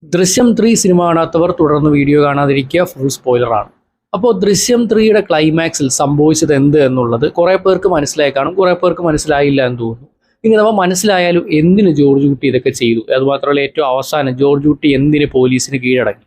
ദൃശ്യം 3 സിനിമ കാണാത്തവർ തുടർന്ന് വീഡിയോ കാണാതിരിക്കുക, ഫുൾ സ്പോയിലറാണ്. അപ്പോൾ ദൃശ്യം 3യുടെ ക്ലൈമാക്സിൽ സംഭവിച്ചത് എന്ത് എന്നുള്ളത് കുറേ പേർക്ക് മനസ്സിലായി കാണും, കുറേ പേർക്ക് മനസ്സിലായില്ല എന്ന് തോന്നുന്നു. ഇനി നമ്മൾ മനസ്സിലായാലും എന്തിന് ജോർജ് കുട്ടി ഇതൊക്കെ ചെയ്തു, അതുമാത്രമല്ല ഏറ്റവും അവസാനം ജോർജ് കുട്ടി എന്തിന് പോലീസിന് കീഴടങ്ങി.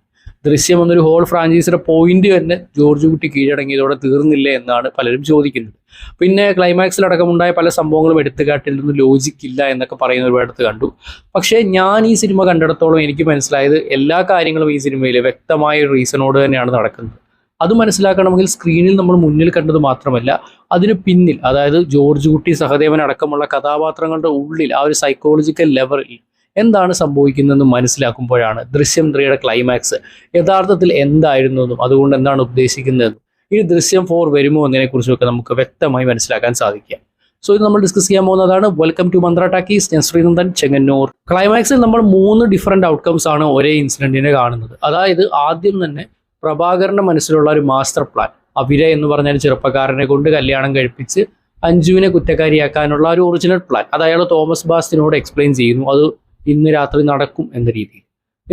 ദൃശ്യം എന്നൊരു ഹോൾ ഫ്രാഞ്ചൈസിയുടെ പോയിന്റ് തന്നെ ജോർജ് കുട്ടി കീഴടങ്ങിയതോടെ തീർന്നില്ല എന്നാണ് പലരും ചോദിക്കുന്നത്. പിന്നെ ക്ലൈമാക്സിലടക്കമുണ്ടായ പല സംഭവങ്ങളും എടുത്തുകാട്ടിലൊന്നും ലോജിക്കില്ല എന്നൊക്കെ പറയുന്ന ഒരുപാടത്ത് കണ്ടു. പക്ഷേ ഞാൻ ഈ സിനിമ കണ്ടിടത്തോളം എനിക്ക് മനസ്സിലായത് എല്ലാ കാര്യങ്ങളും ഈ സിനിമയിൽ വ്യക്തമായ ഒരു റീസണോട് തന്നെയാണ് നടക്കുന്നത്. അത് മനസ്സിലാക്കണമെങ്കിൽ സ്ക്രീനിൽ നമ്മൾ മുന്നിൽ കണ്ടത് മാത്രമല്ല, അതിന് പിന്നിൽ, അതായത് ജോർജ് കുട്ടി, സഹദേവൻ അടക്കമുള്ള കഥാപാത്രങ്ങളുടെ ഉള്ളിൽ ആ ഒരു സൈക്കോളജിക്കൽ ലെവലിൽ എന്താണ് സംഭവിക്കുന്നതെന്ന് മനസ്സിലാക്കുമ്പോഴാണ് ദൃശ്യം 3യുടെ ക്ലൈമാക്സ് യഥാർത്ഥത്തിൽ എന്തായിരുന്നെന്നും അതുകൊണ്ട് എന്താണ് ഉദ്ദേശിക്കുന്നതെന്നും ഇനി ദൃശ്യം 4 വരുമോ എന്നതിനെക്കുറിച്ചൊക്കെ നമുക്ക് വ്യക്തമായി മനസ്സിലാക്കാൻ സാധിക്കുക. സോ ഇത് നമ്മൾ ഡിസ്കസ് ചെയ്യാൻ പോകുന്നതാണ്. Welcome to Mantra Talkies. ഞാൻ ശ്രീനന്ദൻ, ചെങ്ങന്നൂർ. ക്ലൈമാക്സിൽ നമ്മൾ 3 ഡിഫറെന്റ് ഔട്ട്കംസ് ആണ് ഒരേ ഇൻസിഡന്റിനെ കാണുന്നത്. അതായത് ആദ്യം തന്നെ പ്രഭാകരന്റെ മനസ്സിലുള്ള ഒരു മാസ്റ്റർ പ്ലാൻ, അഭിര എന്ന് പറഞ്ഞാൽ ചെറുപ്പക്കാരനെ കൊണ്ട് കല്യാണം കഴിപ്പിച്ച് അഞ്ജുവിനെ കുറ്റക്കാരിയാക്കാനുള്ള ഒരു ഒറിജിനൽ പ്ലാൻ, അത് അയാൾ തോമസ് ബാസ്റ്റിനോട് എക്സ്പ്ലെയിൻ ചെയ്യുന്നു. അത് ഇന്ന് രാത്രി നടക്കും എന്ന രീതിയിൽ.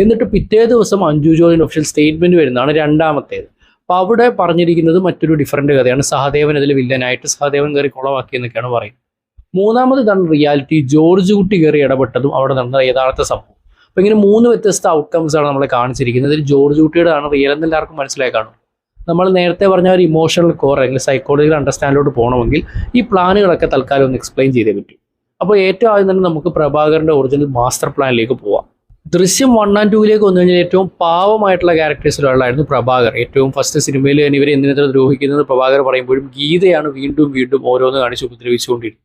എന്നിട്ട് പിറ്റേ ദിവസം അഞ്ജു ജോർജിന്റെ ഒഫീഷ്യൽ സ്റ്റേറ്റ്മെന്റ് വരുന്നതാണ് രണ്ടാമത്തേത്. അപ്പോൾ അവിടെ പറഞ്ഞിരിക്കുന്നത് മറ്റൊരു ഡിഫറൻറ്റ് കഥയാണ്. സഹദേവൻ അതിൽ വില്ലനായിട്ട് സഹദേവൻ കയറി കുളവാക്കി എന്നൊക്കെയാണ് പറയുന്നത്. മൂന്നാമത് ഇതാണ് റിയാലിറ്റി, ജോർജ് കുട്ടി കയറി ഇടപെട്ടതും അവിടെ നടന്ന യഥാർത്ഥ സംഭവം. അപ്പോൾ ഇങ്ങനെ 3 വ്യത്യസ്ത ഔട്ട്കംസ് ആണ് നമ്മളെ കാണിച്ചിരിക്കുന്നത്. ഇതിൽ ജോർജ് കുട്ടിയുടെ ആണ് റിയൽ എന്ന് എല്ലാവർക്കും മനസ്സിലായി കാണും. നമ്മൾ നേരത്തെ പറഞ്ഞ ഒരു ഇമോഷണൽ കോർ അല്ലെങ്കിൽ സൈക്കോളജിക്കൽ അണ്ടർസ്റ്റാൻഡിലോട്ട് പോകണമെങ്കിൽ ഈ പ്ലാനുകളൊക്കെ തൽക്കാലം ഒന്ന് എക്സ്പ്ലെയിൻ ചെയ്തേ പറ്റും. അപ്പോൾ ഏറ്റവും ആദ്യം തന്നെ നമുക്ക് പ്രഭാകരന്റെ ഒറിജിനൽ മാസ്റ്റർ പ്ലാനിലേക്ക് പോവാം. ദൃശ്യം 1 and 2ലേക്ക് വന്നു കഴിഞ്ഞാൽ ഏറ്റവും പാവമായിട്ടുള്ള ക്യാരക്ടേഴ്സിലൊരാളായിരുന്നു പ്രഭാകർ. ഏറ്റവും ഫസ്റ്റ് സിനിമയിൽ തന്നെ ഇവരെ എന്തിനത്ര ദ്രോഹിക്കുന്നത് പ്രഭാകർ പറയുമ്പോഴും ഗീതയാണ് വീണ്ടും വീണ്ടും ഓരോന്ന് കാണിച്ച് ഉപദ്രവിച്ചുകൊണ്ടിരുന്നത്.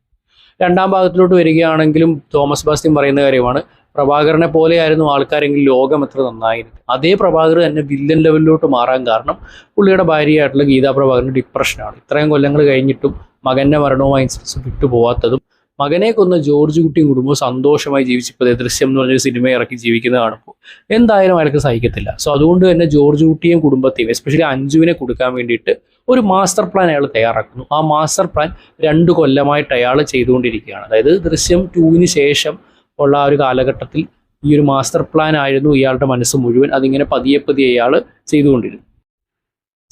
രണ്ടാം ഭാഗത്തിലോട്ട് വരികയാണെങ്കിലും തോമസ് ബാസ്റ്റിൻ പറയുന്ന കാര്യമാണ്, പ്രഭാകരനെ പോലെയായിരുന്നു ആൾക്കാരെങ്കിൽ ലോകം എത്ര നന്നായിരുന്നു. അതേ പ്രഭാകർ തന്നെ വില്ലൻ ലെവലിലോട്ട് മാറാൻ കാരണം പുള്ളിയുടെ ഭാര്യയായിട്ടുള്ള ഗീതാ പ്രഭാകറിന്റെ ഡിപ്രഷനാണ്. ഇത്രയും കൊല്ലങ്ങൾ കഴിഞ്ഞിട്ടും മകന്റെ മരണവുമായി വിട്ടുപോകാത്തതും മകനെ കൊന്ന ജോർജ് കുട്ടിയും കുടുംബവും സന്തോഷമായി ജീവിച്ചപ്പോൾ ദൃശ്യം എന്ന് പറഞ്ഞൊരു സിനിമ ഇറക്കി ജീവിക്കുന്നത് കാണുമ്പോൾ എന്തായാലും അയാൾക്ക് സഹിക്കത്തില്ല. സോ അതുകൊണ്ട് തന്നെ ജോർജ് കുട്ടിയും കുടുംബത്തെയും എസ്പെഷ്യലി അഞ്ജുവിനെ കൊടുക്കാൻ വേണ്ടിയിട്ട് ഒരു മാസ്റ്റർ പ്ലാൻ അയാൾ തയ്യാറാക്കുന്നു. ആ മാസ്റ്റർ പ്ലാൻ 2 കൊല്ലമായിട്ട് അയാൾ ചെയ്തുകൊണ്ടിരിക്കുകയാണ്. അതായത് ദൃശ്യം 2ന് ശേഷം ഉള്ള ആ ഒരു കാലഘട്ടത്തിൽ ഈ ഒരു മാസ്റ്റർ പ്ലാൻ ആയിരുന്നു ഇയാളുടെ മനസ്സ് മുഴുവൻ. അതിങ്ങനെ പതിയെ പതിയെ ഇയാൾ ചെയ്തുകൊണ്ടിരുന്നു.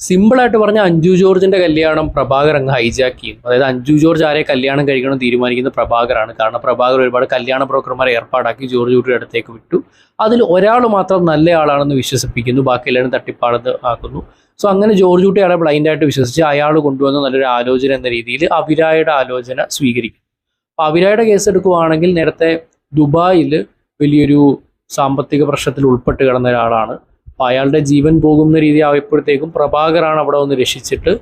സിമ്പിളായിട്ട് പറഞ്ഞ അഞ്ജു ജോർജിന്റെ കല്യാണം പ്രഭാകർ അങ്ങ് ഹൈജാക്ക് ചെയ്യും. അതായത് അഞ്ജു ജോർജ് ആരെ കല്യാണം കഴിക്കണം തീരുമാനിക്കുന്നത് പ്രഭാകറാണ്. കാരണം പ്രഭാകർ ഒരുപാട് കല്യാണ ബ്രോക്കർമാരെ ഏർപ്പാടാക്കി ജോർജ് കുട്ടിയുടെ അടുത്തേക്ക് വിട്ടു. അതിൽ ഒരാൾ മാത്രം നല്ല ആളാണെന്ന് വിശ്വസിപ്പിക്കുന്നു, ബാക്കി എല്ലാവരും തട്ടിപ്പാടെന്ന് ആക്കുന്നു. സോ അങ്ങനെ ജോർജ് കുട്ടി അയാളെ ബ്ലൈൻഡായിട്ട് വിശ്വസിച്ച് അയാൾ കൊണ്ടുവന്ന നല്ലൊരു ആലോചന എന്ന രീതിയിൽ അഭിരായുടെ ആലോചന സ്വീകരിക്കും. അപ്പോൾ അഭിരായുടെ കേസ് എടുക്കുകയാണെങ്കിൽ നേരത്തെ ദുബായിൽ വലിയൊരു സാമ്പത്തിക പ്രശ്നത്തിൽ ഉൾപ്പെട്ട് കിടന്ന ഒരാളാണ്. അപ്പോൾ അയാളുടെ ജീവൻ പോകുന്ന രീതി ആയപ്പോഴത്തേക്കും പ്രഭാകറാണ് അവിടെ വന്ന് രക്ഷിച്ചിട്ട്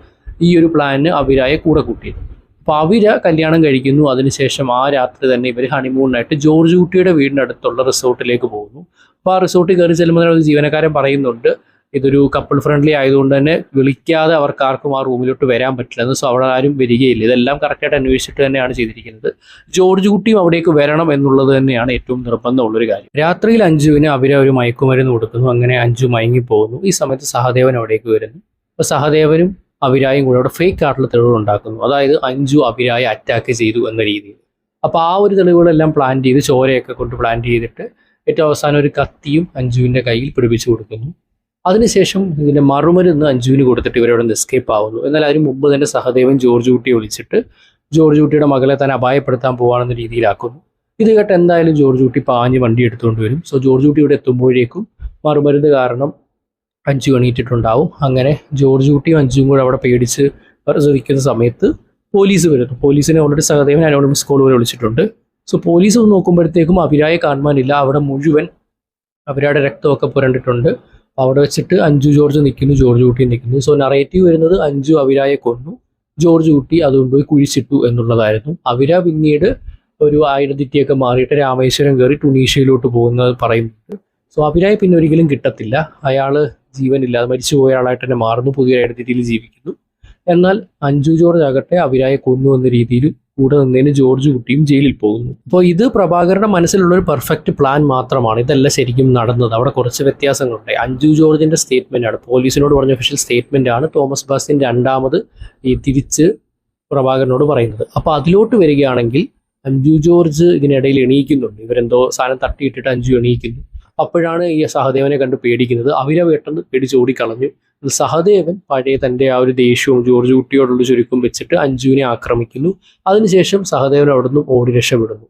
ഈ ഒരു പ്ലാനിന് അഭിരായെ കൂടെ കൂട്ടിയത്. അപ്പോൾ അഭിര കല്യാണം കഴിക്കുന്നു. അതിനുശേഷം ആ രാത്രി തന്നെ ഇവർ ഹണിമൂണിനായിട്ട് ജോർജ് കുട്ടിയുടെ വീടിൻ്റെ അടുത്തുള്ള റിസോർട്ടിലേക്ക് പോകുന്നു. അപ്പോൾ ആ റിസോർട്ടിൽ കയറി ചെല്ലുമ്പോൾ ജീവനക്കാരൻ പറയുന്നുണ്ട്, ഇതൊരു കപ്പിൾ ഫ്രണ്ട്ലി ആയതുകൊണ്ട് തന്നെ വിളിക്കാതെ അവർക്ക് ആർക്കും ആ റൂമിലോട്ട് വരാൻ പറ്റില്ലെന്ന്. സോ അവിടെ ആരും വരികയില്ല. ഇതെല്ലാം കറക്റ്റായിട്ട് അന്വേഷിച്ചിട്ട് തന്നെയാണ് ചെയ്തിരിക്കുന്നത്. ജോർജ് കുട്ടിയും അവിടേക്ക് വരണം എന്നുള്ളത് തന്നെയാണ് ഏറ്റവും നിർബന്ധമുള്ളൊരു കാര്യം. രാത്രിയിൽ അഞ്ജുവിന് അവരെ ഒരു മയക്കുമരുന്ന് കൊടുക്കുന്നു. അങ്ങനെ അഞ്ജു മയങ്ങിപ്പോകുന്നു. ഈ സമയത്ത് സഹദേവൻ അവിടേക്ക് വരുന്നു. അപ്പോൾ സഹദേവനും അഭിരായും കൂടെ അവിടെ ഫേക്ക് ആയിട്ടുള്ള തെളിവുകൾ ഉണ്ടാക്കുന്നു. അതായത് അഞ്ജു അഭിരായെ അറ്റാക്ക് ചെയ്തു എന്ന രീതിയിൽ. അപ്പോൾ ആ ഒരു തെളിവുകളെല്ലാം പ്ലാൻ ചെയ്ത് ചോരയൊക്കെ കൊണ്ട് പ്ലാൻ ചെയ്തിട്ട് ഏറ്റവും അവസാനം ഒരു കത്തിയും അഞ്ജുവിൻ്റെ കയ്യിൽ പിടിപ്പിച്ചു കൊടുക്കുന്നു. അതിനുശേഷം ഇതിൻ്റെ മറുമരുന്ന് അഞ്ജുവിന് കൊടുത്തിട്ട് ഇവരവിടെ നിന്ന് എസ്കേപ്പ് ആവുന്നു. എന്നാൽ അതിന് മുമ്പ് തന്നെ സഹദേവൻ ജോർജ് കുട്ടിയെ വിളിച്ചിട്ട് ജോർജ് കുട്ടിയുടെ മകളെ തന്നെ അപായപ്പെടുത്താൻ പോകാണെന്ന രീതിയിലാക്കുന്നു. ഇത് കേട്ട് എന്തായാലും ജോർജ് കുട്ടി പാഞ്ഞ് വണ്ടി എടുത്തുകൊണ്ട് വരും. സോ ജോർജ് കുട്ടി ഇവിടെ എത്തുമ്പോഴേക്കും മറുമരുന്ന് കാരണം അഞ്ജു എണീറ്റിട്ടുണ്ടാവും. അങ്ങനെ ജോർജ് കുട്ടിയും അഞ്ജുവും കൂടെ അവിടെ പേടിച്ച് നിൽക്കുന്ന സമയത്ത് പോലീസ് വരുന്നു. പോലീസിനെ ഓൾറെഡി സഹദേവൻ അനോണിമസ് കോൾ വരെ വിളിച്ചിട്ടുണ്ട്. സോ പോലീസ് ഒന്ന് നോക്കുമ്പോഴത്തേക്കും അഭിരായെ കാണുവാനില്ല. അവിടെ മുഴുവൻ അഭിരായുടെ രക്തമൊക്കെ പുരണ്ടിട്ടുണ്ട്. അവിടെ വെച്ചിട്ട് അഞ്ജു ജോർജ് നിൽക്കുന്നു, ജോർജ് കുട്ടി നിൽക്കുന്നു. സോ നറേറ്റീവ് വരുന്നത് അഞ്ജു അഭിരായെ കൊന്നു, ജോർജ് കുട്ടി അതുകൊണ്ട് പോയി കുഴിച്ചിട്ടു എന്നുള്ളതായിരുന്നു. അഭിര പിന്നീട് ഒരു ഐഡന്റിറ്റിയൊക്കെ മാറിയിട്ട് രാമേശ്വരം കയറി ടുണീഷ്യയിലോട്ട് പോകുന്നത് പറയുന്നുണ്ട്. സോ അഭിരായെ പിന്നെ ഒരിക്കലും കിട്ടത്തില്ല. അയാൾ ജീവനില്ലാതെ മരിച്ചുപോയ ആളായിട്ട് തന്നെ മാറുന്നു, പുതിയൊരു ഐഡന്റിറ്റിയിൽ ജീവിക്കുന്നു. എന്നാൽ അഞ്ജു ജോർജ് ആകട്ടെ അഭിരായെ കൊന്നു എന്ന രീതിയിൽ കൂടെ നിന്നതിന് ജോർജ് കുട്ടിയും ജയിലിൽ പോകുന്നു. അപ്പോൾ ഇത് പ്രഭാകരന്റെ മനസ്സിലുള്ള ഒരു പെർഫെക്റ്റ് പ്ലാൻ മാത്രമാണ്. ഇതല്ല ശരിക്കും നടന്നത്. അവിടെ കുറച്ച് വ്യത്യാസങ്ങളുണ്ട്. അഞ്ജു ജോർജിന്റെ സ്റ്റേറ്റ്മെന്റ് ആണ്, പോലീസിനോട് പറഞ്ഞ ഒഫീഷ്യൽ സ്റ്റേറ്റ്മെന്റ് ആണ് തോമസ് ബാസ്റ്റിൻ രണ്ടാമത് ഈ തിരിച്ച് പ്രഭാകരനോട് പറയുന്നത്. അപ്പോൾ അതിലോട്ട് വരികയാണെങ്കിൽ അഞ്ജു ജോർജ് ഇതിനിടയിൽ എണീക്കുന്നുണ്ട്. ഇവരെന്തോ സാധനം തട്ടിയിട്ടിട്ട് അഞ്ജു എണീക്കുന്നു. അപ്പോഴാണ് ഈ സഹദേവനെ കണ്ട് പേടിക്കുന്നത്. അവരെ പെട്ടെന്ന് പേടിച്ചോടിക്കളഞ്ഞു. സഹദേവൻ പഴയ തൻ്റെ ആ ഒരു ദേഷ്യവും ജോർജ് കുട്ടിയോടുള്ള ചുരുക്കം വെച്ചിട്ട് അഞ്ജുവിനെ ആക്രമിക്കുന്നു. അതിനുശേഷം സഹദേവൻ അവിടെ നിന്നും ഓടി രക്ഷപ്പെടുന്നു.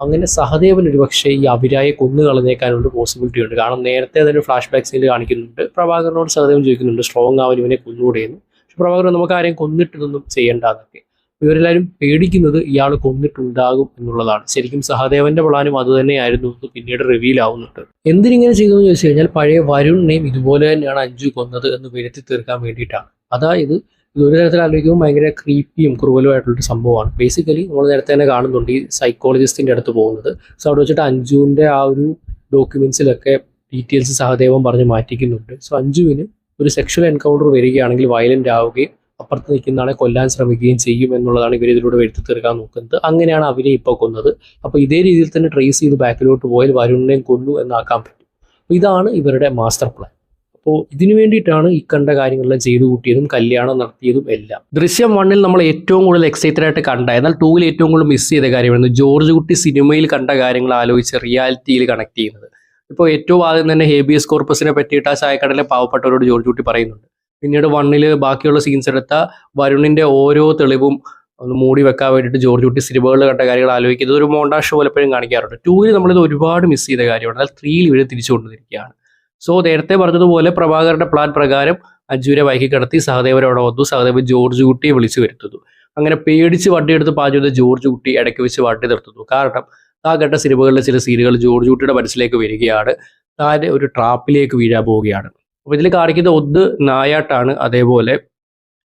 അങ്ങനെ സഹദേവൻ ഒരുപക്ഷെ ഈ അഭിരായെ കൊന്നു കളഞ്ഞേക്കാനുള്ള പോസിബിലിറ്റി ഉണ്ട്. കാരണം നേരത്തെ തന്നെ ഫ്ലാഷ് ബാക്ക് സീനിൽ കാണിക്കുന്നുണ്ട്. പ്രഭാകരനോട് സഹദേവൻ ചോദിക്കുന്നുണ്ട് സ്ട്രോങ് ആവാൻ ഇവനെ കൊന്നുകൂടെയെന്ന്. പക്ഷെ പ്രഭാകരൻ നമുക്ക് ആരെയും കൊന്നിട്ടൊന്നും ചെയ്യേണ്ടതൊക്കെ. ഇവരെല്ലാവരും പേടിക്കുന്നത് ഇയാൾ കൊന്നിട്ടുണ്ടാകും എന്നുള്ളതാണ്. ശരിക്കും സഹദേവന്റെ പ്ലാനും അതുതന്നെയായിരുന്നു എന്ന് പിന്നീട് റിവീൽ ആവുന്നുണ്ട്. എന്തിനിങ്ങനെ ചെയ്തെന്ന് ചോദിച്ചു കഴിഞ്ഞാൽ പഴയ വരുണിനെയും ഇതുപോലെ തന്നെയാണ് അഞ്ജു കൊന്നത് എന്ന് വരുത്തി തീർക്കാൻ വേണ്ടിയിട്ടാണ്. അതായത് ഇതൊരു തരത്തിൽ ആലോചിക്കുമ്പോൾ ഭയങ്കര ക്രീപ്പിയും ക്രൂവലുമായിട്ടുള്ളൊരു സംഭവമാണ്. ബേസിക്കലി നമ്മൾ നേരത്തെ തന്നെ കാണുന്നുണ്ട് ഈ സൈക്കോളജിസ്റ്റിൻ്റെ അടുത്ത് പോകുന്നത്. സോ അവിടെ വെച്ചിട്ട് അഞ്ജുവിൻ്റെ ആ ഒരു ഡോക്യുമെന്റ്സിലൊക്കെ ഡീറ്റെയിൽസ് സഹദേവൻ പറഞ്ഞ് മാറ്റിക്കുന്നുണ്ട്. സോ അഞ്ജുവിന് ഒരു സെക്ഷൽ എൻകൗണ്ടർ വരികയാണെങ്കിൽ വയലന്റ് ആവുകയും അപ്പുറത്ത് നിൽക്കുന്ന ആളെ കൊല്ലാൻ ശ്രമിക്കുകയും ചെയ്യും എന്നുള്ളതാണ് ഇവർ ഇതിലൂടെ വരുത്തി തീർക്കാൻ നോക്കുന്നത്. അങ്ങനെയാണ് അവരെ ഇപ്പോൾ കൊന്നത്. അപ്പോൾ ഇതേ രീതിയിൽ തന്നെ ട്രേസ് ചെയ്ത് ബാക്കിലോട്ട് പോയാൽ വരുണിനെയും കൊന്നു എന്നാക്കാൻ പറ്റും. അപ്പോൾ ഇതാണ് ഇവരുടെ മാസ്റ്റർ പ്ലാൻ. അപ്പോൾ ഇതിനു വേണ്ടിയിട്ടാണ് ഈ കണ്ട കാര്യങ്ങളെല്ലാം ചെയ്തു കൂട്ടിയതും കല്യാണം നടത്തിയതും എല്ലാം. ദൃശ്യം 1 നമ്മൾ ഏറ്റവും കൂടുതൽ എക്സൈറ്റഡ് ആയിട്ട് കണ്ട, എന്നാൽ 2 ഏറ്റവും കൂടുതൽ മിസ് ചെയ്ത കാര്യമാണ് ജോർജ് കുട്ടി സിനിമയിൽ കണ്ട കാര്യങ്ങൾ ആലോചിച്ച് റിയാലിറ്റിയിൽ കണക്ട് ചെയ്യുന്നത്. ഇപ്പോൾ ഏറ്റവും ആദ്യം തന്നെ ഹേബിയസ് കോർപ്പസിനെ പറ്റിയിട്ട് ആ ചായക്കടയിലെ പാവപ്പെട്ടവരോട് ജോർജ് കുട്ടി പറയുന്നുണ്ട്. പിന്നീട് 1 ബാക്കിയുള്ള സീൻസ് എടുത്ത വരുണിന്റെ ഓരോ തെളിവും ഒന്ന് മൂടി വെക്കാൻ വേണ്ടിയിട്ട് ജോർജ് കുട്ടി സിനിമകളിൽ കണ്ട കാര്യങ്ങൾ ആലോചിക്കുന്നത് ഒരു മോണ്ടാഷ് പോലെ എപ്പോഴും കാണിക്കാറുണ്ട്. 2 നമ്മളിത് ഒരുപാട് മിസ് ചെയ്ത കാര്യമാണ്. എന്നാൽ 3 ഇവർ തിരിച്ചു കൊണ്ടുവന്നിരിക്കുകയാണ്. സോ നേരത്തെ പറഞ്ഞതുപോലെ പ്രഭാകരന്റെ പ്ലാൻ പ്രകാരം അഞ്ജുവിനെ വൈകി കിടത്തി സഹദേവൻ അവിടെ വന്നു. സഹദേവൻ ജോർജ് കുട്ടിയെ വിളിച്ചു വരുത്തുന്നു. അങ്ങനെ പേടിച്ച് വണ്ടിയെടുത്ത് പാഞ്ഞു വന്ന ജോർജ് കുട്ടി ഇടയ്ക്ക് വെച്ച് വണ്ടി നിർത്തുന്നു. കാരണം ആ കണ്ട സിനിമകളിലെ ചില സീനുകൾ ജോർജ് കുട്ടിയുടെ മനസ്സിലേക്ക് വരികയാണ്. താൻ ഒരു ട്രാപ്പിലേക്ക് വീഴാൻ പോവുകയാണ്. അപ്പോൾ ഇതിൽ കാണിക്കുന്ന ഒന്ന് നായാട്ടാണ്, അതേപോലെ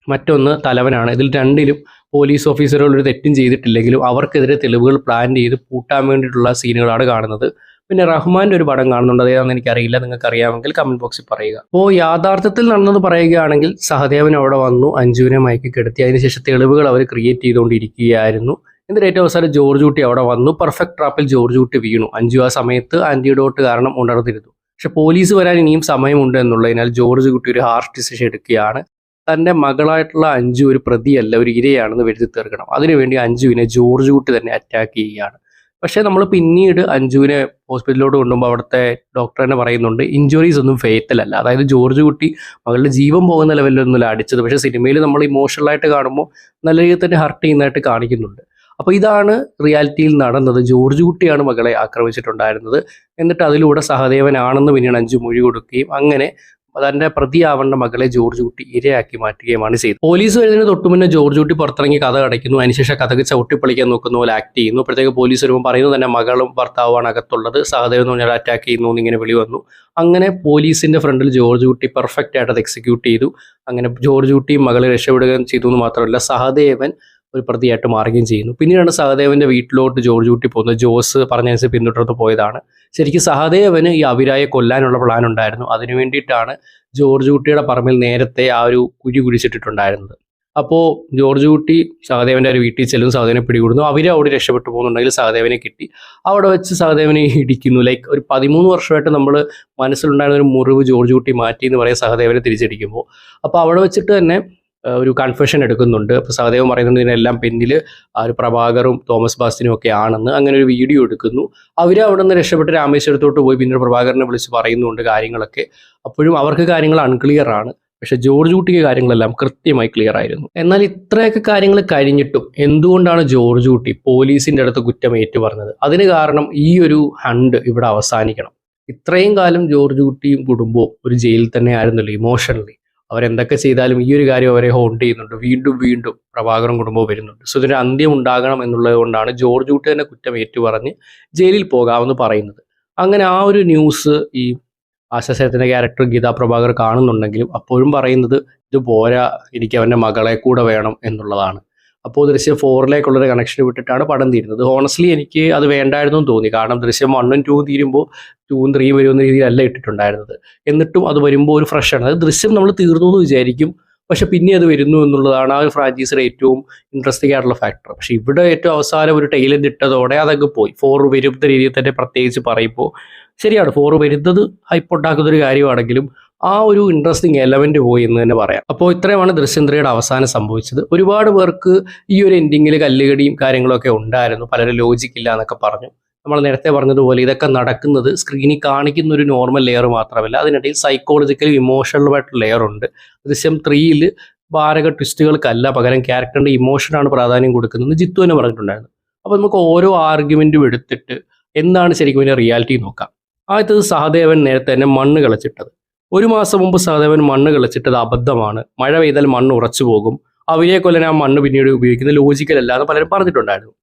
മറ്റൊന്ന് തലവനാണ്. ഇതിൽ രണ്ടിലും പോലീസ് ഓഫീസറുകൾ ഒരു തെറ്റും ചെയ്തിട്ടില്ലെങ്കിലും അവർക്കെതിരെ തെളിവുകൾ പ്ലാൻ ചെയ്ത് പൂട്ടാൻ വേണ്ടിയിട്ടുള്ള സീനുകളാണ് കാണുന്നത്. പിന്നെ റഹ്മാന്റെ ഒരു പടം കാണുന്നുണ്ട്, അതേതാണെന്ന് എനിക്കറിയില്ല. നിങ്ങൾക്ക് അറിയാമെങ്കിൽ കമന്റ് ബോക്സിൽ പറയുക. അപ്പോൾ യാഥാർത്ഥ്യത്തിൽ നടന്നത് പറയുകയാണെങ്കിൽ സഹദേവൻ അവിടെ വന്നു, അഞ്ജുവിനെ മയക്കി കിടത്തി. അതിനുശേഷം തെളിവുകൾ അവർ ക്രിയേറ്റ് ചെയ്തുകൊണ്ടിരിക്കുകയായിരുന്നു. എന്നിട്ട് ഏറ്റവും അവസാനം ജോർജ് കുട്ടി അവിടെ വന്നു. പെർഫെക്റ്റ് ട്രാപ്പിൽ ജോർജ് കുട്ടി വീണു. അഞ്ജു ആ സമയത്ത് ആന്റിഡോട്ട് കാരണം ഉണർന്നിരുന്നു. പക്ഷെ പോലീസ് വരാൻ ഇനിയും സമയമുണ്ട് എന്നുള്ളതിനാൽ ജോർജ് കുട്ടി ഒരു ഹാർഷ് ഡിസിഷൻ എടുക്കുകയാണ്. തൻ്റെ മകളായിട്ടുള്ള അഞ്ജു ഒരു പ്രതിയല്ല, ഒരു ഇരയാണെന്ന് വരുത്തി തീർക്കണം. അതിനുവേണ്ടി അഞ്ജുവിനെ ജോർജ് കുട്ടി തന്നെ അറ്റാക്ക് ചെയ്യുകയാണ്. പക്ഷേ നമ്മൾ പിന്നീട് അഞ്ജുവിനെ ഹോസ്പിറ്റലിലോട്ട് കൊണ്ടുപോകുമ്പോൾ അവിടുത്തെ ഡോക്ടർ തന്നെ പറയുന്നുണ്ട് ഇഞ്ചുറീസ് ഒന്നും ഫേറ്റൽ അല്ല. അതായത് ജോർജ് കുട്ടി മകളുടെ ജീവൻ പോകുന്ന ലെവലിലൊന്നുമല്ല അടിച്ചത്. പക്ഷേ സിനിമയിൽ നമ്മൾ ഇമോഷണലായിട്ട് കാണുമ്പോൾ നല്ല രീതിയിൽ തന്നെ ഹർട്ട് ചെയ്യുന്നതായിട്ട് കാണിക്കുന്നുണ്ട്. അപ്പോൾ ഇതാണ് റിയാലിറ്റിയിൽ നടന്നത്. ജോർജ് കുട്ടിയാണ് മകളെ ആക്രമിച്ചിട്ടുണ്ടായിരുന്നത്. എന്നിട്ട് അതിലൂടെ സഹദേവനാണെന്ന് പിന്നീട് അഞ്ജു മൊഴി കൊടുക്കുകയും അങ്ങനെ തൻ്റെ പ്രതിയാവേണ്ട മകളെ ജോർജ് കുട്ടി ഇരയാക്കി മാറ്റുകയുമാണ് ചെയ്തത്. പോലീസ് വരുന്നതിന് തൊട്ടു മുന്നേ ജോർജ് കുട്ടി പുറത്തിറങ്ങി കഥ അടയ്ക്കുന്നു. അതിനുശേഷം കഥക്ക് ചവിട്ടിപ്പൊളിക്കാൻ നോക്കുന്ന പോലെ ആക്ട് ചെയ്യുന്നു. അപ്പോഴത്തേക്ക് പോലീസ് വരുമ്പോൾ പറയുന്നത് തന്നെ മകളും ഭർത്താവുമാണ് അകത്തുള്ളത്, സഹദേവൻ എന്ന് പറഞ്ഞാൽ അറ്റാക്ക് ചെയ്യുന്നു എന്നിങ്ങനെ വിളി വന്നു. അങ്ങനെ പോലീസിന്റെ ഫ്രണ്ടിൽ ജോർജ് കുട്ടി പെർഫെക്റ്റ് ആയിട്ട് അത് എക്സിക്യൂട്ട് ചെയ്തു. അങ്ങനെ ജോർജ് കുട്ടിയും മകളെ രക്ഷപ്പെടുകയും ചെയ്തു എന്ന് മാത്രമല്ല സഹദേവൻ ഒരു പ്രതിയായിട്ട് മാറുകയും ചെയ്യുന്നു. പിന്നീടാണ് സഹദേവന്റെ വീട്ടിലോട്ട് ജോർജ് കുട്ടി പോകുന്നത്. ജോസ് പറഞ്ഞനുസരിച്ച് പിന്തുടർന്ന് പോയതാണ്. ശരിക്കും സഹദേവന് ഈ അഭിരായെ കൊല്ലാനുള്ള പ്ലാൻ ഉണ്ടായിരുന്നു. അതിനു വേണ്ടിയിട്ടാണ് ജോർജ് കുട്ടിയുടെ പറമ്പിൽ നേരത്തെ ആ ഒരു കുഴി കുഴിച്ചിട്ടിട്ടുണ്ടായിരുന്നത്. അപ്പോൾ ജോർജ് കുട്ടി സഹദേവന്റെ ഒരു വീട്ടിൽ ചെല്ലുന്നു, സഹദേവനെ പിടികൂടുന്നു. അവരെ അവിടെ രക്ഷപ്പെട്ടു പോകുന്നുണ്ടെങ്കിൽ സഹദേവനെ കിട്ടി. അവിടെ വെച്ച് സഹദേവനെ ഇടിക്കുന്നു. ലൈക്ക് ഒരു 13 വർഷമായിട്ട് നമ്മൾ മനസ്സിലുണ്ടായിരുന്ന ഒരു മുറിവ് ജോർജ് കുട്ടി മാറ്റി എന്ന് പറയാൻ സഹദേവനെ തിരിച്ചടിക്കുമ്പോൾ. അപ്പോൾ അവിടെ വെച്ചിട്ട് തന്നെ ഒരു കൺഫെഷൻ എടുക്കുന്നുണ്ട്. അപ്പോൾ സഹദേവൻ പറയുന്നുണ്ട് ഇതിനെല്ലാം പിന്നിൽ ആ ഒരു പ്രഭാകറും തോമസ് ബാസ്റ്റിനും ഒക്കെ ആണെന്ന്. അങ്ങനെ ഒരു വീഡിയോ എടുക്കുന്നു. അവർ അവിടെ നിന്ന് രക്ഷപ്പെട്ട് രാമേശ്വരത്തോട്ട് പോയി പിന്നീട് പ്രഭാകരനെ വിളിച്ച് പറയുന്നുണ്ട് കാര്യങ്ങളൊക്കെ. അപ്പോഴും അവർക്ക് കാര്യങ്ങൾ അൺക്ലിയർ ആണ്. പക്ഷെ ജോർജ് കുട്ടിക്ക് കാര്യങ്ങളെല്ലാം കൃത്യമായി ക്ലിയർ ആയിരുന്നു. എന്നാൽ ഇത്രയൊക്കെ കാര്യങ്ങൾ കഴിഞ്ഞിട്ടും എന്തുകൊണ്ടാണ് ജോർജ് കുട്ടി പോലീസിൻ്റെ അടുത്ത് കുറ്റം ഏറ്റു പറഞ്ഞത്? അതിന് കാരണം ഈ ഒരു ഹണ്ട് ഇവിടെ അവസാനിക്കണം. ഇത്രയും കാലം ജോർജ് കുട്ടിയും കുടുംബവും ഒരു ജയിലിൽ തന്നെ ആയിരുന്നല്ലോ ഇമോഷണലി. അവരെന്തൊക്കെ ചെയ്താലും ഈ ഒരു കാര്യം അവരെ ഹോണ്ട് ചെയ്യുന്നുണ്ട്. വീണ്ടും വീണ്ടും പ്രഭാകരൻ കുടുംബവും വരുന്നുണ്ട്. സോ ഇതിന് അന്ത്യം ഉണ്ടാകണം എന്നുള്ളത് കൊണ്ടാണ് ജോർജ് കുട്ടി തന്നെ കുറ്റം ഏറ്റുപറഞ്ഞ് ജയിലിൽ പോകാമെന്ന് പറയുന്നത്. അങ്ങനെ ആ ഒരു ന്യൂസ് ഈ ആശാസേനത്തിൻ്റെ ക്യാരക്ടർ ഗീതാ പ്രഭാകർ കാണുന്നുണ്ടെങ്കിലും അപ്പോഴും പറയുന്നത് ഇത് പോരാ, എനിക്ക് അവൻ്റെ മകളെ കൂടെ വേണം എന്നുള്ളതാണ്. അപ്പോൾ ദൃശ്യം 4-ലേക്കുള്ളൊരു കണക്ഷൻ വിട്ടിട്ടാണ് പടം തീരുന്നത്. ഹോണസ്റ്റ്ലി എനിക്ക് അത് വേണ്ടായിരുന്നു തോന്നി. കാരണം ദൃശ്യം 1ഉം 2ഉം തീരുമ്പോൾ 2ഉം 3ഉം വരുന്ന രീതിയിലല്ല ഇട്ടിട്ടുണ്ടായിരുന്നത്. എന്നിട്ടും അത് വരുമ്പോൾ ഒരു ഫ്രഷാണ്. അത് ദൃശ്യം നമ്മൾ തീർന്നു എന്ന് വിചാരിക്കും, പക്ഷെ പിന്നെ അത് വരുന്നു എന്നുള്ളതാണ് ആ ഒരു ഫ്രാഞ്ചൈസിയുടെ ഏറ്റവും ഇൻട്രസ്റ്റിംഗ് ആയിട്ടുള്ള ഫാക്ടർ. പക്ഷെ ഇവിടെ ഏറ്റവും അവസാനം ഒരു ടൈലൻ്റ് ഇട്ടതോടെ അതൊക്കെ പോയി. 4 വരുന്ന രീതിയിൽ തന്നെ പ്രത്യേകിച്ച് പറയുമ്പോൾ ശരിയാണ്, 4 വരുന്നത് ഹൈപ്പ് ഉണ്ടാക്കുന്ന ഒരു കാര്യമാണെങ്കിലും ആ ഒരു ഇൻട്രസ്റ്റിംഗ് എലമെന്റ് പോയി എന്ന് തന്നെ പറയാം. അപ്പോൾ ഇത്രയുമാണ് ദൃശ്യം 3യുടെ അവസാനം സംഭവിച്ചത്. ഒരുപാട് പേർക്ക് ഈ ഒരു എൻഡിങ്ങിൽ കല്ലുകടിയും കാര്യങ്ങളൊക്കെ ഉണ്ടായിരുന്നു. പലരും ലോജിക്കില്ല എന്നൊക്കെ പറഞ്ഞു. നമ്മൾ നേരത്തെ പറഞ്ഞതുപോലെ ഇതൊക്കെ നടക്കുന്നത് സ്ക്രീനിൽ കാണിക്കുന്ന ഒരു നോർമൽ ലെയർ മാത്രമല്ല, അതിനിടയിൽ സൈക്കോളജിക്കലും ഇമോഷണലുമായിട്ടുള്ള ലെയർ ഉണ്ട്. ദൃശ്യം 3 ഭാരക ട്വിസ്റ്റുകൾക്കല്ല പകരം ക്യാരക്ടറിന്റെ ഇമോഷനാണ് പ്രാധാന്യം കൊടുക്കുന്നത് ജിത്തു തന്നെ പറഞ്ഞിട്ടുണ്ടായിരുന്നു. അപ്പോൾ നമുക്ക് ഓരോ ആർഗ്യുമെന്റും എടുത്തിട്ട് എന്താണ് ശരിക്കും ഇതിന്റെ റിയാലിറ്റി നോക്കാം. ആദ്യത്തത് സഹദേവൻ നേരത്തെ തന്നെ മണ്ണ് കളിച്ചിട്ടത്. 1 മാസം മുമ്പ് സഹദേവൻ മണ്ണ് കളിച്ചിട്ടത് അബദ്ധമാണ്, മഴ പെയ്താൽ മണ്ണ് ഉറച്ചു പോകും, അവരെ കൊല്ലാൻ ആ മണ്ണ് പിന്നീട് ഉപയോഗിക്കുന്നത് ലോജിക്കൽ അല്ല എന്ന് പലരും പറഞ്ഞിട്ടുണ്ടായിരുന്നു.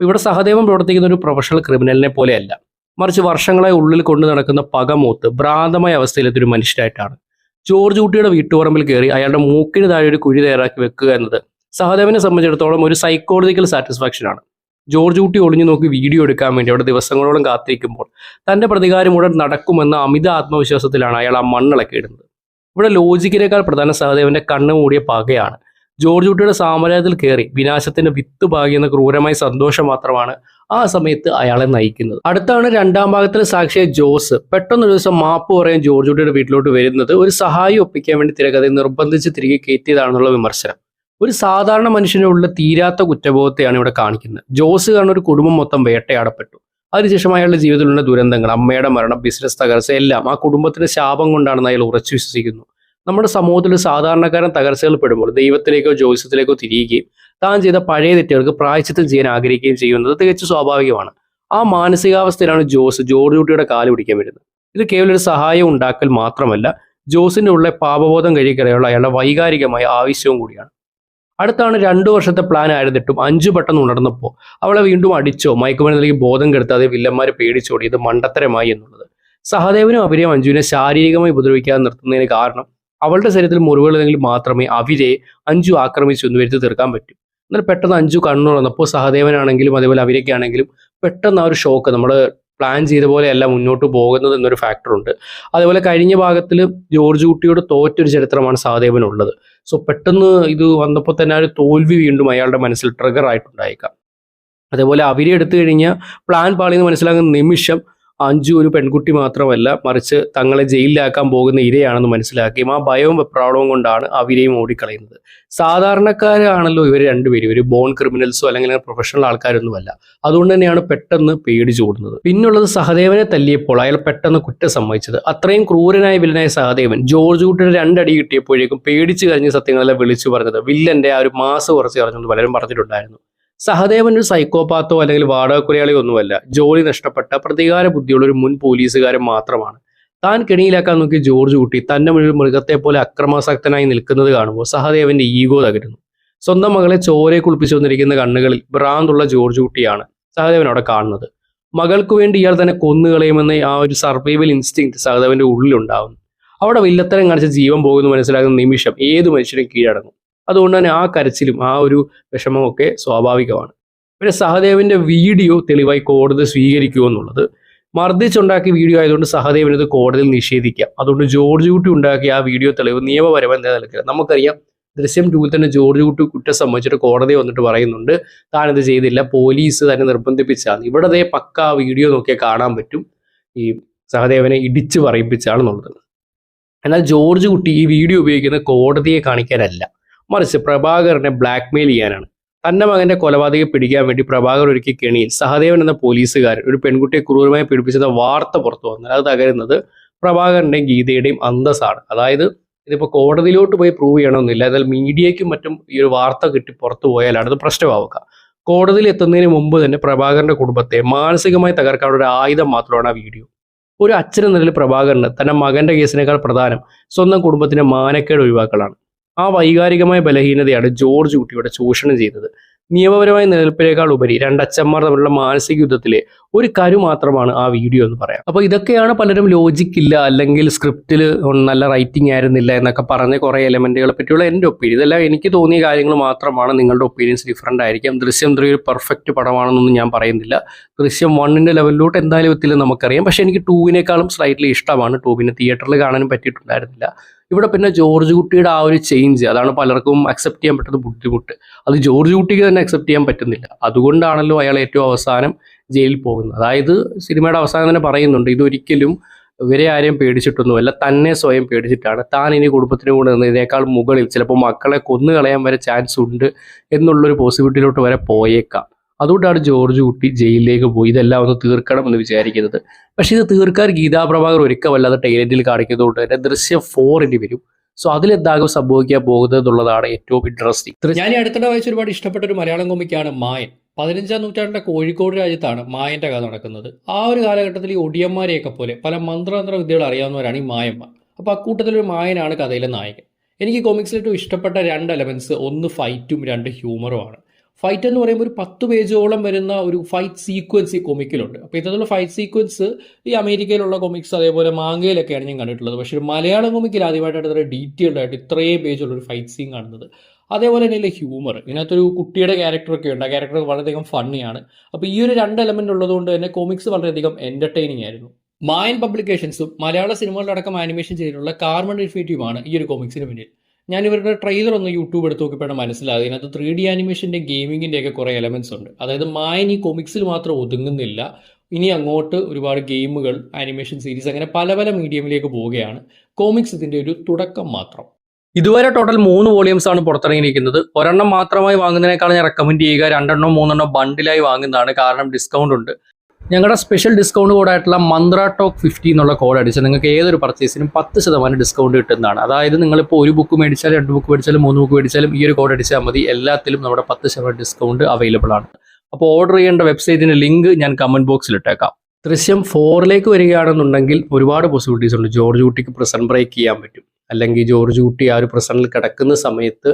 ഇവിടെ സഹദേവൻ പ്രവർത്തിക്കുന്ന ഒരു പ്രൊഫഷണൽ ക്രിമിനലിനെ പോലെയല്ല, മറിച്ച് വർഷങ്ങളായി ഉള്ളിൽ കൊണ്ടു നടക്കുന്ന പകമൂത്ത് ഭ്രാന്തമായ അവസ്ഥയിലെത്തൊരു മനുഷ്യരായിട്ടാണ്. ജോർജ് കുട്ടിയുടെ വീട്ടുപറമ്പിൽ കയറി അയാളുടെ മൂക്കിന് താഴെ ഒരു കുഴി തയ്യാറാക്കി വെക്കുക എന്നത് സഹദേവനെ സംബന്ധിച്ചിടത്തോളം ഒരു സൈക്കോളജിക്കൽ സാറ്റിസ്ഫാക്ഷൻ ആണ്. ജോർജ് കുട്ടി ഒളിഞ്ഞു നോക്കി വീഡിയോ എടുക്കാൻ വേണ്ടി അവിടെ ദിവസങ്ങളോളം കാത്തിരിക്കുമ്പോൾ തന്റെ പ്രതികാരം ഉടൻ നടക്കുമെന്ന അമിത ആത്മവിശ്വാസത്തിലാണ് അയാൾ ആ മണ്ണിളക്കിയിടുന്നത്. ഇവിടെ ലോജിക്കിനേക്കാൾ പ്രധാന സഹദേവന്റെ കണ്ണ് മൂടിയ പകയാണ്. ജോർജ് കുട്ടിയുടെ സാമ്രാജ്യത്തിൽ കയറി വിനാശത്തിന്റെ വിത്ത് പാകിയെന്ന ക്രൂരമായ സന്തോഷം മാത്രമാണ് ആ സമയത്ത് അയാളെ നയിക്കുന്നത്. അടുത്താണ് 2ാം ഭാഗത്തിൽ സാക്ഷിയായ ജോസ്. പെട്ടെന്നൊരു ദിവസം മാപ്പ് പറയാൻ ജോർജ് കുട്ടിയുടെ വീട്ടിലോട്ട് വരുന്നത് ഒരു സഹായി ഒപ്പിക്കാൻ വേണ്ടി തിരക്കഥയെ നിർബന്ധിച്ച് തിരികെ കയറ്റിയതാണെന്നുള്ള വിമർശനം. ഒരു സാധാരണ മനുഷ്യനുള്ള തീരാത്ത കുറ്റബോധത്തെയാണ് ഇവിടെ കാണിക്കുന്നത്. ജോസ് കാരണം ഒരു കുടുംബം മൊത്തം വേട്ടയാടപ്പെട്ടു. അതിനുശേഷം അയാളുടെ ജീവിതത്തിലുള്ള ദുരന്തങ്ങൾ, അമ്മയുടെ മരണം, ബിസിനസ് തകർച്ച എല്ലാം ആ കുടുംബത്തിന്റെ ശാപം കൊണ്ടാണെന്ന് അയാൾ ഉറച്ചു വിശ്വസിക്കുന്നു. നമ്മുടെ സമൂഹത്തിൽ സാധാരണക്കാരൻ തകർച്ചകൾ പെടുമ്പോൾ ദൈവത്തിലേക്കോ ജ്യോതിഷത്തിലേക്കോ തിരിയുകയും താൻ ചെയ്ത പഴയ തെറ്റുകൾക്ക് പ്രായശ്ചിത്തം ചെയ്യാൻ ആഗ്രഹിക്കുകയും ചെയ്യുന്നത് തികച്ചും സ്വാഭാവികമാണ്. ആ മാനസികാവസ്ഥയിലാണ് ജോർജ് കുട്ടിയുടെ കാല് പിടിക്കാൻ വരുന്നത്. ഇത് കേവലം ഒരു സഹായം ഉണ്ടാക്കൽ മാത്രമല്ല, ജോസിന്റെ ഉള്ളിലെ പാപബോധം കഴിക്കറിയുള്ള അയാളുടെ വൈകാരികമായ ആവശ്യവും കൂടിയാണ്. അടുത്താണ് 2 വർഷത്തെ പ്ലാൻ ആയിരുന്നിട്ടും 5 പെട്ടെന്ന് ഉണർന്നപ്പോൾ അവളെ വീണ്ടും അടിച്ചോ മയക്കുമരുന്ന് നൽകി ബോധം കെടുത്താതെ വില്ലന്മാരെ പേടിച്ചോടി ഇത് മണ്ടത്തരമായി എന്നുള്ളത്. സഹദേവനും അവരെയും അഞ്ജുവിനെ ശാരീരികമായി ഉപദ്രവിക്കാതെ നിർത്തുന്നതിന് കാരണം അവളുടെ ശരീരത്തിൽ മുറിവുകളെങ്കിൽ മാത്രമേ അവരെ അഞ്ജു ആക്രമിച്ചു എന്ന് വരുത്തി തീർക്കാൻ പറ്റൂ. എന്നാൽ പെട്ടെന്ന് അഞ്ജു കണ്ണു തുറന്നപ്പോൾ സഹദേവനാണെങ്കിലും അതേപോലെ അവരൊക്കെയാണെങ്കിലും പെട്ടെന്ന് ആ ഒരു ഷോക്ക്, നമ്മൾ പ്ലാൻ ചെയ്ത പോലെയല്ല മുന്നോട്ട് പോകുന്നത് എന്നൊരു ഫാക്ടറുണ്ട്. അതേപോലെ കഴിഞ്ഞ ഭാഗത്തിൽ ജോർജ് കുട്ടിയോട് തോറ്റൊരു ചരിത്രമാണ് സഹദേവനുള്ളത്. സോ പെട്ടെന്ന് ഇത് വന്നപ്പോൾ തന്നെ ആ ഒരു തോൽവി വീണ്ടും അയാളുടെ മനസ്സിൽ ട്രിഗർ ആയിട്ടുണ്ടായേക്കാം. അതേപോലെ അവരെ എടുത്തു കഴിഞ്ഞാൽ പ്ലാൻ പാളിയെന്ന് മനസ്സിലാകുന്ന നിമിഷം അഞ്ജു ഒരു പെൺകുട്ടി മാത്രമല്ല, മറിച്ച് തങ്ങളെ ജയിലിലാക്കാൻ പോകുന്ന ഇരയാണെന്ന് മനസ്സിലാക്കുകയും ആ ഭയവും വെപ്രാളവും കൊണ്ടാണ് അവരെയും ഓടിക്കളയുന്നത്. സാധാരണക്കാരാണല്ലോ ഇവർ രണ്ടുപേരും, ഒരു ബോൺ ക്രിമിനൽസോ അല്ലെങ്കിൽ പ്രൊഫഷണൽ ആൾക്കാരൊന്നുമല്ല. അതുകൊണ്ട് തന്നെയാണ് പെട്ടെന്ന് പേടിച്ചോടുന്നത്. പിന്നുള്ളത് സഹദേവനെ തല്ലിയപ്പോൾ അയാൾ പെട്ടെന്ന് കുറ്റം സമ്മതിച്ചത്. അത്രയും ക്രൂരനായ വില്ലനായ സഹദേവൻ ജോർജ് കുട്ടിയുടെ 2 അടി കിട്ടിയപ്പോഴേക്കും പേടിച്ച് കഴിഞ്ഞ സത്യങ്ങളെല്ലാം വിളിച്ചു പറഞ്ഞത് വില്ലന്റെ ആ ഒരു മാസ് കുറച്ച് കളഞ്ഞെന്ന് പലരും പറഞ്ഞിട്ടുണ്ടായിരുന്നു. സഹദേവൻ ഒരു സൈക്കോപാത്തോ അല്ലെങ്കിൽ വാടകക്കുലയാളിയോ ഒന്നുമല്ല, ജോലി നഷ്ടപ്പെട്ട പ്രതികാര ബുദ്ധിയുള്ള ഒരു മുൻ പോലീസുകാരൻ മാത്രമാണ്. താൻ കെണിയിലാക്കാൻ നോക്കിയ ജോർജ് കുട്ടി തന്റെ മുന്നിൽ മൃഗത്തെ പോലെ അക്രമാസക്തനായി നിൽക്കുന്നത് കാണുമ്പോൾ സഹദേവന്റെ ഈഗോ തകരുന്നു. സ്വന്തം മകളെ ചോരയെ കുളിപ്പിച്ചു വന്നിരിക്കുന്ന കണ്ണുകളിൽ ഭ്രാന്തുള്ള ജോർജ് കുട്ടിയാണ് സഹദേവൻ അവിടെ കാണുന്നത്. മകൾക്ക് വേണ്ടി ഇയാൾ തന്നെ കൊന്നുകളയുമെന്ന ആ ഒരു സർവൈവൽ ഇൻസ്റ്റിങ് സഹദേവന്റെ ഉള്ളിലുണ്ടാവുന്നു. അവിടെ വില്ലത്തരം കാണിച്ച് ജീവൻ പോകുന്നു മനസ്സിലാകുന്ന നിമിഷം ഏത് മനുഷ്യനും കീഴടങ്ങും. അതുകൊണ്ട് തന്നെ ആ കരച്ചിലും ആ ഒരു വിഷമമൊക്കെ സ്വാഭാവികമാണ്. പിന്നെ സഹദേവന്റെ വീഡിയോ തെളിവായി കോടതി സ്വീകരിക്കുമോ എന്നുള്ളത്, മർദ്ദിച്ചുണ്ടാക്കിയ വീഡിയോ ആയതുകൊണ്ട് സഹദേവനത് കോടതിയിൽ നിഷേധിക്കാം. അതുകൊണ്ട് ജോർജ് കുട്ടി ഉണ്ടാക്കിയ ആ വീഡിയോ തെളിവ് നിയമപരമായി നിലനിൽക്കുക. നമുക്കറിയാം ദൃശ്യം 2 തന്നെ ജോർജ് കുട്ടി കുറ്റം സംബന്ധിച്ചിട്ട് കോടതി വന്നിട്ട് പറയുന്നുണ്ട് താനത് ചെയ്തില്ല, പോലീസ് തന്നെ നിർബന്ധിപ്പിച്ചാണ്. ഇവിടെ പക്ക വീഡിയോ നോക്കിയാൽ കാണാൻ പറ്റും ഈ സഹദേവനെ ഇടിച്ച് പറയിപ്പിച്ചാണെന്നുള്ളത്. എന്നാൽ ജോർജ് കുട്ടി ഈ വീഡിയോ ഉപയോഗിക്കുന്നത് കോടതിയെ കാണിക്കാനല്ല, മറിച്ച് പ്രഭാകരനെ ബ്ലാക്ക്മെയിൽ ചെയ്യാനാണ്. തന്റെ മകന്റെ കൊലപാതകയെ പിടിക്കാൻ വേണ്ടി പ്രഭാകർ ഒരുക്കിയ കെണിയിൽ സഹദേവൻ എന്ന പോലീസുകാരൻ ഒരു പെൺകുട്ടിയെ ക്രൂരമായി പീഡിപ്പിച്ചെന്ന വാർത്ത പുറത്തു വന്നാൽ അത് തകരുന്നത് പ്രഭാകരന്റെയും ഗീതയുടെയും അന്തസ്സാണ്. അതായത് ഇതിപ്പോൾ കോടതിയിലോട്ട് പോയി പ്രൂവ് ചെയ്യണമെന്നില്ല, എന്നാൽ മീഡിയയ്ക്കും മറ്റും ഈ ഒരു വാർത്ത കിട്ടി പുറത്തു പോയാലാണ് അത് പ്രശ്നമാവുക. കോടതിയിൽ എത്തുന്നതിന് മുമ്പ് തന്നെ പ്രഭാകരന്റെ കുടുംബത്തെ മാനസികമായി തകർക്കാനുള്ള ഒരു ആയുധം മാത്രമാണ് ആ വീഡിയോ. ഒരു അച്ഛനെന്ന നിലയിൽ പ്രഭാകരന് തന്റെ മകന്റെ കേസിനേക്കാൾ പ്രധാനം സ്വന്തം കുടുംബത്തിന്റെ മാനക്കേട് ഒഴിവാക്കലാണ്. ആ വൈകാരികമായ ബലഹീനതയാണ് ജോർജ് കുട്ടിയുടെ ചൂഷണം ചെയ്തത്. നിയമപരമായ നിലനിൽപ്പിനേക്കാൾ ഉപരി 2 അച്ഛന്മാർ തമ്മിലുള്ള മാനസിക യുദ്ധത്തിലെ ഒരു കരു മാത്രമാണ് ആ വീഡിയോ എന്ന് പറയാം. അപ്പോൾ ഇതൊക്കെയാണ് പലരും ലോജിക് ഇല്ല അല്ലെങ്കിൽ സ്ക്രിപ്റ്റിൽ നല്ല റൈറ്റിംഗ് ആയിരുന്നില്ല എന്നൊക്കെ പറഞ്ഞ കുറേ എലമെന്റുകളെ പറ്റിയുള്ള എൻ്റെ ഒപ്പീനിയൻ. ഇതെല്ലാം എനിക്ക് തോന്നിയ കാര്യങ്ങൾ മാത്രമാണ്. നിങ്ങളുടെ ഒപ്പീനിയൻസ് ഡിഫറൻ്റ് ആയിരിക്കാം. ദൃശ്യം 3 ഒരു പെർഫെക്റ്റ് പടമാണെന്നൊന്നും ഞാൻ പറയുന്നില്ല. ദൃശ്യം 1ന്റെ ലെവലിലോട്ട് എന്തായാലും എത്തില്ല നമുക്കറിയാം. പക്ഷെ എനിക്ക് 2വിനേക്കാളും സ്ലൈറ്റ്ലി ഇഷ്ടമാണ്. 2 പിന്നെ തിയേറ്ററിൽ കാണാനും പറ്റിയിട്ടുണ്ടായിരുന്നില്ല. ഇവിടെ പിന്നെ ജോർജ് കുട്ടിയുടെ ആ ഒരു ചേഞ്ച് അതാണ് പലർക്കും അക്സെപ്റ്റ് ചെയ്യാൻ പറ്റുന്ന ബുദ്ധിമുട്ട്. അത് ജോർജ് കുട്ടിക്ക് തന്നെ അക്സെപ്റ്റ് ചെയ്യാൻ പറ്റുന്നില്ല. അതുകൊണ്ടാണല്ലോ അയാൾ ഏറ്റവും അവസാനം ജയിലിൽ പോകുന്നത്. അതായത് സിനിമയുടെ അവസാനം തന്നെ പറയുന്നുണ്ട്, ഇതൊരിക്കലും ഇവരെ ആരെയും പേടിച്ചിട്ടൊന്നുമല്ല, തന്നെ സ്വയം പേടിച്ചിട്ടാണ്. താൻ ഇനി കുടുംബത്തിന് കൂടെ നിന്നതിനേക്കാൾ മുകളിൽ ചിലപ്പോൾ മക്കളെ കൊന്നു കളയാൻ വരെ ചാൻസ് ഉണ്ട് എന്നുള്ളൊരു പോസിബിലിറ്റിയിലോട്ട് വരെ പോയേക്കാം. അതുകൊണ്ടാണ് ജോർജ് കുട്ടി ജയിലിലേക്ക് പോയി ഇതെല്ലാം ഒന്ന് തീർക്കണം എന്ന് വിചാരിക്കുന്നത്. പക്ഷേ ഇത് തീർക്കാൻ ഗീതാ പ്രഭാകർ ഒരിക്കലല്ലാതെ ടൈലൻറ്റിൽ കാണിക്കുന്നതുകൊണ്ട് തന്നെ ദൃശ്യം 4 ഇനി വരും. സോ അതിലെന്താകും സംഭവിക്കാൻ പോകുന്നത് എന്നുള്ളതാണ് ഏറ്റവും ഇൻട്രസ്റ്റിംഗ്. ഞാൻ ഈ അടുത്തിടെ വായിച്ച ഒരുപാട് ഇഷ്ടപ്പെട്ട ഒരു മലയാളം കോമിക്കാണ് മായൻ. 15-ാം നൂറ്റാണ്ടിലെ കോഴിക്കോട് രാജ്യത്താണ് മായന്റെ കഥ നടക്കുന്നത്. ആ ഒരു കാലഘട്ടത്തിൽ ഈ ഒടിയന്മാരെയൊക്കെ പോലെ പല മന്ത്രതന്ത്ര വിദ്യകൾ അറിയാവുന്നവരാണ് ഈ മായന്മാർ. അപ്പോൾ അക്കൂട്ടത്തിലൊരു മായനാണ് കഥയിലെ നായകൻ. എനിക്ക് കോമിക്സിൽ ഏറ്റവും ഇഷ്ടപ്പെട്ട 2 എലമെന്റ്സ്, ഒന്ന് ഫൈറ്റും 2 ഹ്യൂമറുമാണ്. ഫൈറ്റ് എന്ന് പറയുമ്പോൾ ഒരു 10 പേജോളം വരുന്ന ഒരു ഫൈറ്റ് സീക്വൻസ് ഈ കൊമിക്കിലുണ്ട്. അപ്പോൾ ഇത്തരത്തിലുള്ള ഫൈറ്റ് സീക്വൻസ് ഈ അമേരിക്കയിലുള്ള കൊമിക്സ് അതേപോലെ മാങ്കയിലൊക്കെയാണ് ഞാൻ കണ്ടിട്ടുള്ളത്. പക്ഷേ ഒരു മലയാളം കൊമിക്കിൽ ആദ്യമായിട്ടാണ് ഇത്ര ഡീറ്റെയിൽഡ് ആയിട്ട് ഇത്രയും പേജുള്ള ഒരു ഫൈറ്റ് സീൻ കാണുന്നത്. അതേപോലെ തന്നെ ഹ്യൂമർ, ഇതിനകത്തൊരു കുട്ടിയുടെ ക്യാരക്ടറൊക്കെ ഉണ്ട്. ആ ക്യാരക്ടർ വളരെയധികം ഫണ്ണിയാണ്. അപ്പോൾ ഈ ഒരു 2 എലമെന്റ് ഉള്ളതുകൊണ്ട് തന്നെ കോമിക്സ് വളരെയധികം എന്റർടൈനിങ് ആയിരുന്നു. മായൻ പബ്ലിക്കേഷൻസും മലയാള സിനിമകളിലടക്കം ആനിമേഷൻ ചെയ്തിട്ടുള്ള കാർബൺ ഇൻഫിനിറ്റിയുമാണ് ഈ ഒരു കോമിക്സിന് പിന്നിൽ. ഞാൻ ഇവരുടെ ട്രെയിലർ ഒന്ന് യൂട്യൂബ് എടുത്ത് നോക്കിയപ്പോഴാണ് മനസ്സിലാകും ഇതിനകത്ത് 3D ആനിമേഷൻ്റെ ഗെയിമിങ്ങിൻ്റെ ഒക്കെ കുറേ എലമെന്റ്സ് ഉണ്ട്. അതായത് മായൻ ഈ കൊമിക്സിൽ മാത്രം ഒതുങ്ങുന്നില്ല, ഇനി അങ്ങോട്ട് ഒരുപാട് ഗെയിമുകൾ, ആനിമേഷൻ സീരീസ്, അങ്ങനെ പല പല മീഡിയമിലേക്ക് പോവുകയാണ്. കോമിക്സ് ഇതിൻ്റെ ഒരു തുടക്കം മാത്രം. ഇതുവരെ ടോട്ടൽ 3 വോളിയൂംസ് ആണ് പുറത്തിറങ്ങിയിരിക്കുന്നത്. ഒരെണ്ണം മാത്രമായി വാങ്ങുന്നതിനേക്കാൾ ഞാൻ റെക്കമെൻഡ് ചെയ്യുക 2 3 ബണ്ടിലായി വാങ്ങുന്നതാണ്. കാരണം ഡിസ്കൗണ്ട് ഉണ്ട്. ഞങ്ങളുടെ സ്പെഷ്യൽ ഡിസ്കൗണ്ട് കോഡായിട്ടുള്ള മന്ത്ര ടോക്ക് 50 എന്നുള്ള കോഡ് അടിച്ചാൽ നിങ്ങൾക്ക് ഏതൊരു പർച്ചേസിനും 10% ഡിസ്കൗണ്ട് കിട്ടുന്നതാണ്. അതായത് നിങ്ങളിപ്പോൾ ഒരു ബുക്ക് മേടിച്ചാലും 2 ബുക്ക് മേടിച്ചാലും 3 ബുക്ക് മേടിച്ചാലും ഈ ഒരു കോഡ് അടിച്ചാൽ മതി. എല്ലാത്തിലും നമ്മുടെ 10% ഡിസ്കൗണ്ട് അവൈലബിൾ ആണ്. അപ്പോൾ ഓർഡർ ചെയ്യേണ്ട വെബ്സൈറ്റിൻ്റെ ലിങ്ക് ഞാൻ കമൻറ്റ് ബോക്സിൽ ഇട്ടേക്കാം. ദൃശ്യം 4ലേക്ക് വരികയാണെന്നുണ്ടെങ്കിൽ ഒരുപാട് പോസിബിലിറ്റീസ് ഉണ്ട്. ജോർജ് കുട്ടിക്ക് പ്രസൻ ബ്രേക്ക് ചെയ്യാൻ പറ്റും. അല്ലെങ്കിൽ ജോർജ് കുട്ടി ആ ഒരു പ്രസനിൽ കിടക്കുന്ന സമയത്ത്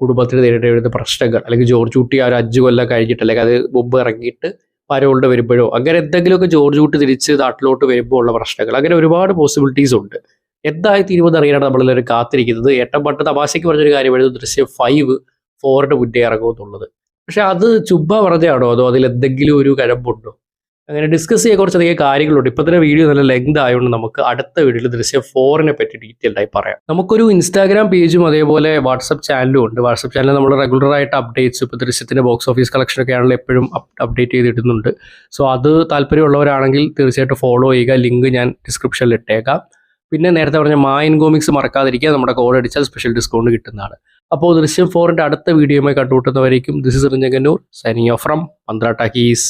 കുടുംബത്തിന് നേരിടേണ്ട പ്രശ്നങ്ങൾ, അല്ലെങ്കിൽ ജോർജ് കുട്ടി ആ ഒരു 5 കൊല്ലം കഴിഞ്ഞിട്ട്, അല്ലെങ്കിൽ അത് മുമ്പ് ഇറങ്ങിയിട്ട് പരോളിൻ്റെ വരുമ്പോഴോ അങ്ങനെ എന്തെങ്കിലുമൊക്കെ ജോർജ് കുട്ടി തിരിച്ച് നാട്ടിലോട്ട് വരുമ്പോൾ ഉള്ള പ്രശ്നങ്ങൾ, അങ്ങനെ ഒരുപാട് പോസിബിലിറ്റീസ് ഉണ്ട്. എന്തായി തീരുമെന്ന് അറിയാനാണ് നമ്മളെല്ലാവരും കാത്തിരിക്കുന്നത്. ഏട്ടൻ പണ്ട് തമാശയ്ക്ക് പറഞ്ഞൊരു കാര്യമായിരുന്നു ദൃശ്യം 5 4ന്റെ മുന്നേ ഇറങ്ങുമെന്നുള്ളത്. പക്ഷെ അത് ചുബ്ബ പറഞ്ഞാണോ അതോ അതിൽ എന്തെങ്കിലും ഒരു കഴമ്പുണ്ടോ? അങ്ങനെ ഡിസ്കസ് ചെയ്യാൻ കുറച്ചധികം കാര്യങ്ങളുണ്ട്. ഇപ്പം തന്നെ വീഡിയോ നല്ല ലെങ്ത് ആയതുകൊണ്ട് നമുക്ക് അടുത്ത വീഡിയോയിൽ ദൃശ്യം 4നെ പറ്റി ഡീറ്റെയിൽഡ് ആയി പറയാം. നമുക്കൊരു ഇൻസ്റ്റാഗ്രാം പേജും അതേപോലെ വാട്സപ്പ് ചാനലും ഉണ്ട്. വാട്സപ്പ് ചാനൽ നമ്മൾ റെഗുലറായിട്ട് അപ്ഡേറ്റ്സ്, ഇപ്പോൾ ദൃശ്യത്തിൻ്റെ ബോക്സ് ഓഫീസ് കളക്ഷൻ ഒക്കെ ആണെങ്കിൽ എപ്പോഴും അപ്ഡേറ്റ് ചെയ്തിടുന്നുണ്ട്. സോ അത് താല്പര്യമുള്ളവരാണെങ്കിൽ തീർച്ചയായിട്ടും ഫോളോ ചെയ്യുക. ലിങ്ക് ഞാൻ ഡിസ്ക്രിപ്ഷനിൽ ഇട്ടേക്കാം. പിന്നെ നേരത്തെ പറഞ്ഞ മായൻ കോമിക്സ് മറക്കാതിരിക്കുക. നമ്മുടെ കോഡ് അടിച്ചാൽ സ്പെഷ്യൽ ഡിസ്കൗണ്ട് കിട്ടുന്നതാണ്. അപ്പോൾ ദൃശ്യം 4ന്റെ അടുത്ത വീഡിയോയുമായി കണ്ടുമുട്ടുന്നവരേക്കും ദിസ് ഇസ് റിഞ്ചകന്നൂർ signing off from Mantra talkies.